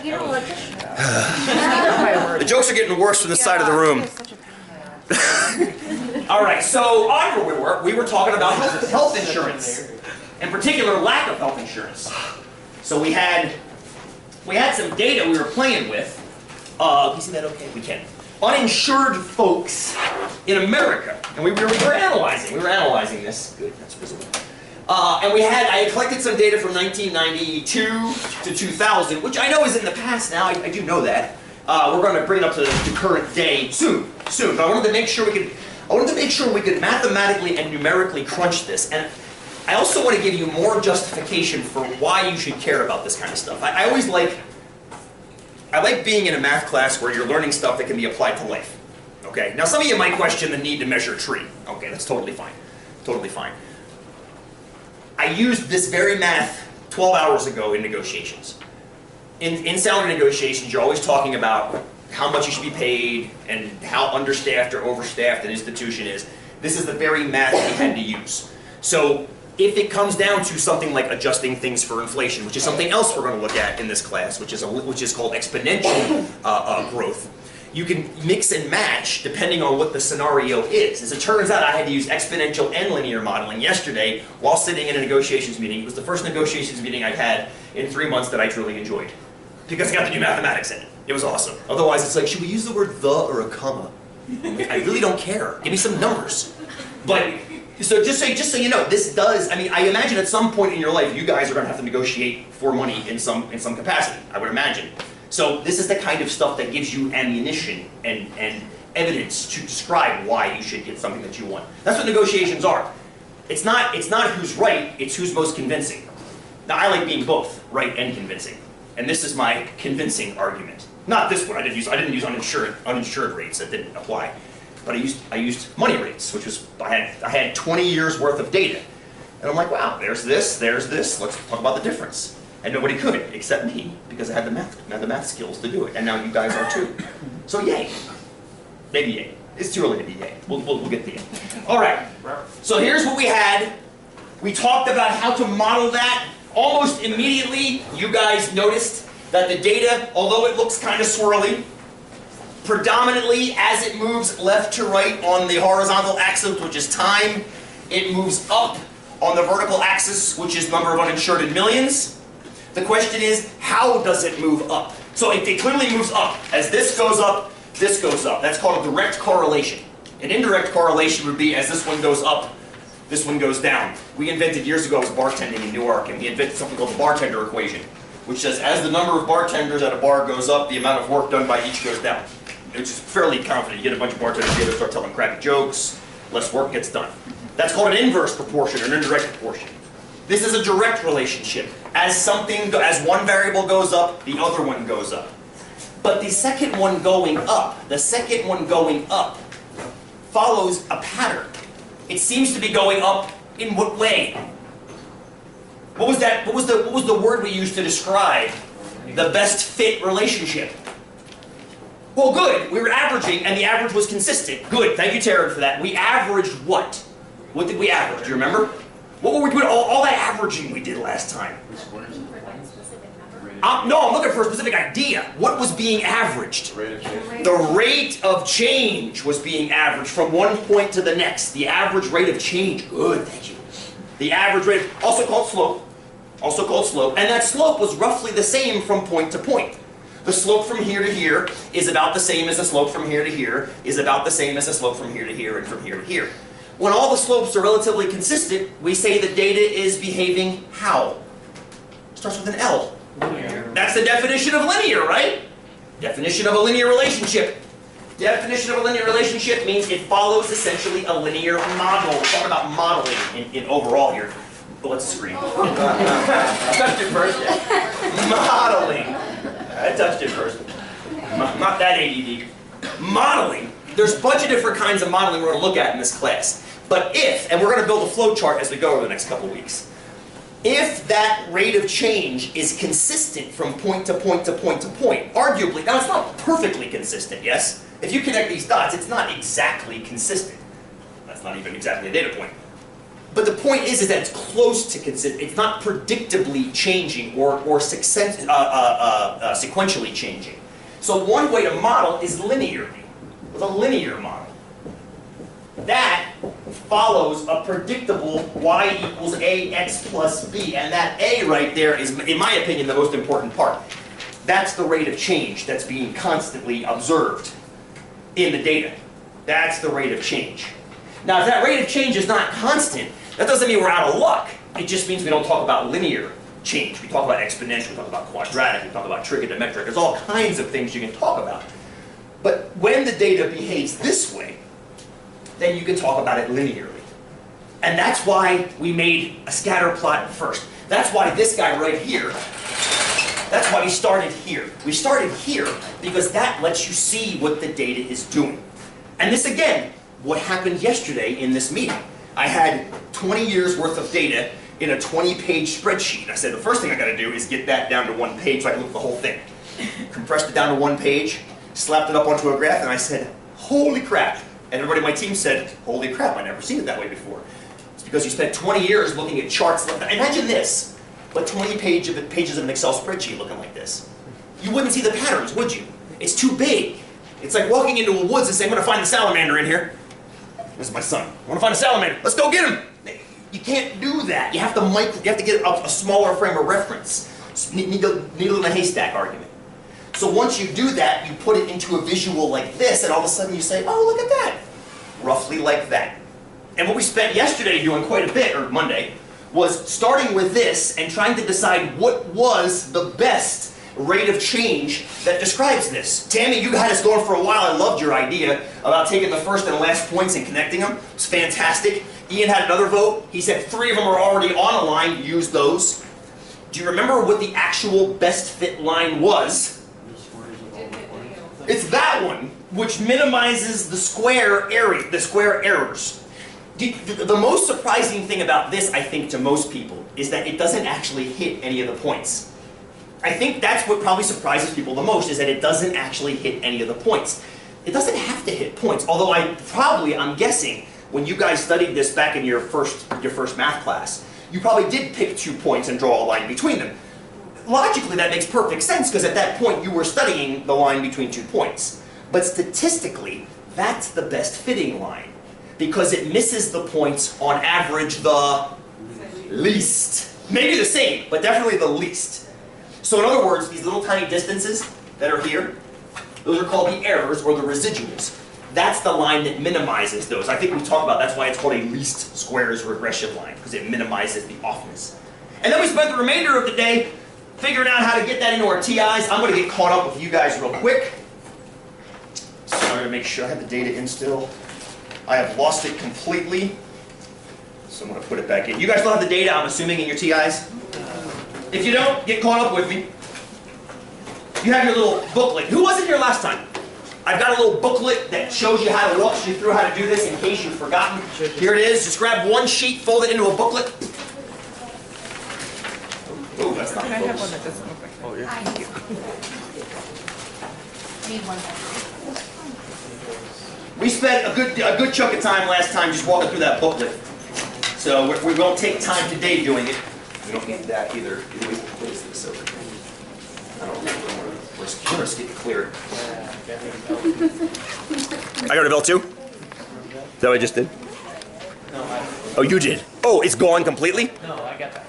You don't like this. The jokes are getting worse from the side of the room. All right, so on where we were talking about health insurance, in particular lack of health insurance. So we had some data we were playing with. Can you see that okay? We can. Uninsured folks in America, and we were analyzing. We were analyzing this. Good, that's visible. And I had collected some data from 1992 to 2000, which I know is in the past now. I do know that. We're going to bring it up to the current day soon. But I wanted to make sure we could mathematically and numerically crunch this. And I also want to give you more justification for why you should care about this kind of stuff. I like being in a math class where you're learning stuff that can be applied to life. Okay. Now some of you might question the need to measure a tree. Okay, that's totally fine. Totally fine. I used this very math 12 hours ago in negotiations. In salary negotiations, you're always talking about how much you should be paid and how understaffed or overstaffed an institution is. This is the very math we had to use. So if it comes down to something like adjusting things for inflation, which is something else we're going to look at in this class, which is called exponential growth, you can mix and match depending on what the scenario is. As it turns out, I had to use exponential and linear modeling yesterday while sitting in a negotiations meeting. It was the first negotiations meeting I've had in 3 months that I truly enjoyed, because I got to do mathematics in it. It was awesome. Otherwise, it's like, should we use the word the or a comma? I really don't care. Give me some numbers. But so just so you know, this does. I mean, I imagine at some point in your life, you guys are going to have to negotiate for money in some capacity. I would imagine. So this is the kind of stuff that gives you ammunition and evidence to describe why you should get something that you want. That's what negotiations are. It's not who's right, it's who's most convincing. Now I like being both right and convincing. And this is my convincing argument. Not this one. I didn't use uninsured rates, that didn't apply. But I used money rates, which was I had 20 years worth of data. And I'm like, wow, there's this, let's talk about the difference. And nobody could, except me, because I had the math skills to do it. And now you guys are too. So yay. Maybe yay. It's too early to be yay. We'll get to yay. All right. So here's what we had. We talked about how to model that. Almost immediately, you guys noticed that the data, although it looks kind of swirly, predominantly as it moves left to right on the horizontal axis, which is time, it moves up on the vertical axis, which is number of uninsured in millions. The question is, how does it move up? So it clearly moves up. As this goes up, this goes up. That's called a direct correlation. An indirect correlation would be as this one goes up, this one goes down. We invented years ago as bartending in Newark, and we invented something called the bartender equation, which says as the number of bartenders at a bar goes up, the amount of work done by each goes down. Which is fairly confident. You get a bunch of bartenders together, start telling crappy jokes, less work gets done. That's called an inverse proportion or an indirect proportion. This is a direct relationship. As one variable goes up, the other one goes up. But the second one going up, follows a pattern. It seems to be going up in what way? What was that? What was the word we used to describe the best fit relationship? Well, good. We were averaging, and the average was consistent. Good. Thank you, Taryn, for that. We averaged what? What did we average? Do you remember? What were we doing? All that averaging we did last time. No, I'm looking for a specific idea. What was being averaged? The rate of change was being averaged from one point to the next. The average rate of change. Good, thank you. The average rate, also called slope. And that slope was roughly the same from point to point. The slope from here to here is about the same as the slope from here to here, is about the same as the slope from here to here, and from here to here. When all the slopes are relatively consistent, we say the data is behaving how? It starts with an L. Linear. That's the definition of linear, right? Definition of a linear relationship. Definition of a linear relationship means it follows essentially a linear model. We're talking about modeling in overall here. Let's screen. I touched it first. Modeling. I touched it first. Not that ADD. Modeling. There's a bunch of different kinds of modeling we're going to look at in this class. But and we're going to build a flow chart as we go over the next couple of weeks. If that rate of change is consistent from point to point to point to point, arguably, now it's not perfectly consistent, yes? If you connect these dots, it's not exactly consistent. That's not even exactly a data point. But the point is that it's close to consistent. It's not predictably changing or sequentially changing. So one way to model is linearly, with a linear model. That follows a predictable y equals ax plus b, and that a right there is, in my opinion, the most important part. That's the rate of change that's being constantly observed in the data. That's the rate of change. Now, if that rate of change is not constant, that doesn't mean we're out of luck. It just means we don't talk about linear change. We talk about exponential, we talk about quadratic, we talk about trigonometric. There's all kinds of things you can talk about. But when the data behaves this way, then you can talk about it linearly. And that's why we made a scatter plot first. That's why this guy right here, that's why we started here. We started here because that lets you see what the data is doing. And this again, what happened yesterday in this meeting. I had 20 years worth of data in a 20-page spreadsheet. I said the first thing I got to do is get that down to one page so I can look at the whole thing. Compressed it down to one page, slapped it up onto a graph, and I said, holy crap. And everybody on my team said, holy crap, I've never seen it that way before. It's because you spent 20 years looking at charts. Imagine this, but 20 pages of an Excel spreadsheet looking like this. You wouldn't see the patterns, would you? It's too big. It's like walking into a woods and saying, I'm going to find the salamander in here. This is my son. I want to find a salamander. Let's go get him. You can't do that. You have to get a smaller frame of reference. Needle in a haystack argument. So once you do that, you put it into a visual like this, and all of a sudden you say, oh, look at that. Roughly like that. And what we spent yesterday doing quite a bit, or Monday, was starting with this and trying to decide what was the best rate of change that describes this. Tammy, you had us going for a while. I loved your idea about taking the first and last points and connecting them. It's fantastic. Ian had another vote. He said 3 of them are already on a line. Use those. Do you remember what the actual best fit line was? It's that one, which minimizes the square area, the square errors. The most surprising thing about this, I think, to most people, is that it doesn't actually hit any of the points. I think that's what probably surprises people the most, is that it doesn't actually hit any of the points. It doesn't have to hit points, although I'm guessing, when you guys studied this back in your first math class, you probably did pick 2 points and draw a line between them. Logically, that makes perfect sense, because at that point you were studying the line between 2 points. But statistically, that's the best fitting line, because it misses the points on average the least. Maybe the same, but definitely the least. So in other words, these little tiny distances that are here, those are called the errors or the residuals. That's the line that minimizes those. I think we talked about that's why it's called a least squares regression line, because it minimizes the offness. And then we spent the remainder of the day figuring out how to get that into our TIs. I'm going to get caught up with you guys real quick. Sorry to make sure I have the data in still. I have lost it completely. So I'm going to put it back in. You guys still have the data, I'm assuming, in your TIs? If you don't, get caught up with me. You have your little booklet. Who wasn't here last time? I've got a little booklet that shows you how to walk you through how to do this in case you've forgotten. Here it is. Just grab one sheet, fold it into a booklet. Oh, that's not. Can I have one that doesn't look like that? Oh, yeah. Thank you. Need one. We spent a good chunk of time last time just walking through that booklet. So we won't take time today doing it. We don't need that either. What is this over here? I don't know. Let's get clear. I got a bell too? Is that what I just did? No, oh, you did? Oh, it's gone completely? No, I got that.